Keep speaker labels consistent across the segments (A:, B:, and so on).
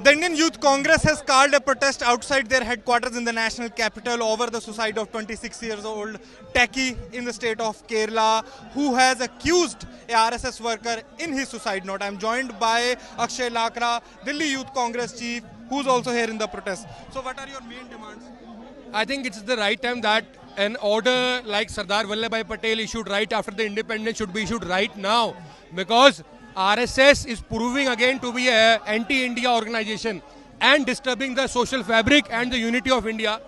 A: The Indian Youth Congress has called a protest outside their headquarters in the national capital over the suicide of 26 years old techie in the state of Kerala who has accused a RSS worker in his suicide note. I am joined by Akshay Lakra, Delhi Youth Congress chief, who's also here in the protest. So what are your main demands?
B: I think it's the right time that an order like Sardar Vallabhbhai Patel issued right after the independence should be issued right now, because RSS is proving again to be an anti-India organization and disturbing the social fabric and the unity of India.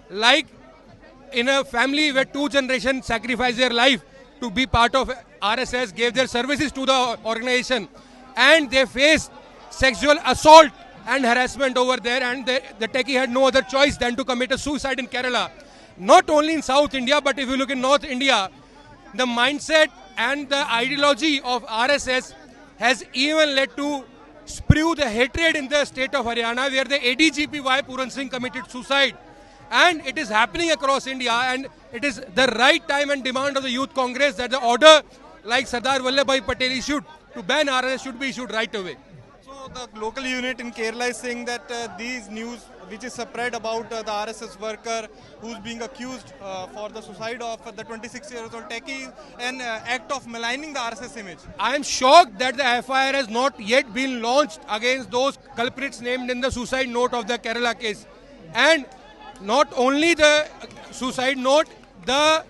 B: Like in a family where two generations sacrificed their life to be part of RSS, gave their services to the organization, and they faced sexual assault and harassment over there, and the techie had no other choice than to commit a suicide in Kerala. Not only in South India, but if you look in North India, the mindset and the ideology of RSS has even led to spew the hatred in the state of Haryana, where the ADGP Y Puran Singh committed suicide. And it is happening across India, and it is the right time and demand of the Youth Congress that the order like Sardar Vallabhbhai Patel issued to ban RSS should be issued right away.
A: So the local unit in Kerala is saying that these news which is spread about the RSS worker who's being accused for the suicide of the 26-year-old techie, an act of maligning the RSS image.
B: I am shocked that the FIR has not yet been launched against those culprits named in the suicide note of the Kerala case. And not only the suicide note, the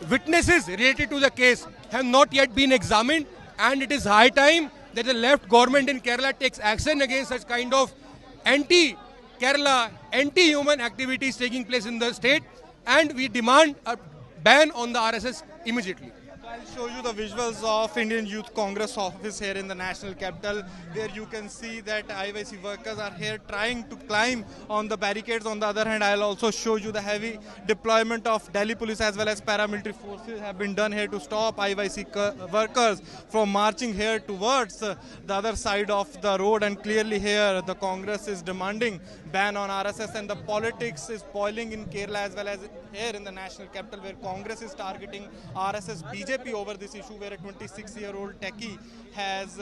B: witnesses related to the case have not yet been examined, and it is high time that the left government in Kerala takes action against such kind of anti-Kerala, anti-human activities taking place in the state, and we demand a ban on the RSS immediately.
A: I'll show you the visuals of Indian Youth Congress office here in the national capital, where you can see that IYC workers are here trying to climb on the barricades. On the other hand, I'll also show you the heavy deployment of Delhi police as well as paramilitary forces have been done here to stop IYC workers from marching here towards the other side of the road. And clearly here the Congress is demanding ban on RSS, and the politics is boiling in Kerala as well as here in the national capital, where Congress is targeting RSS BJP over this issue, where a 26-year-old techie has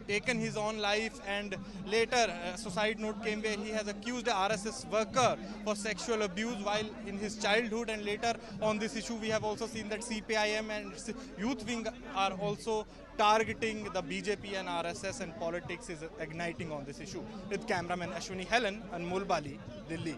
A: taken his own life, and later a suicide note came where he has accused a RSS worker for sexual abuse while in his childhood. And later on this issue we have also seen that CPIM and youth wing are also targeting the BJP and RSS, and politics is igniting on this issue. With cameraman Ashwini Helen and Mulbali, Delhi.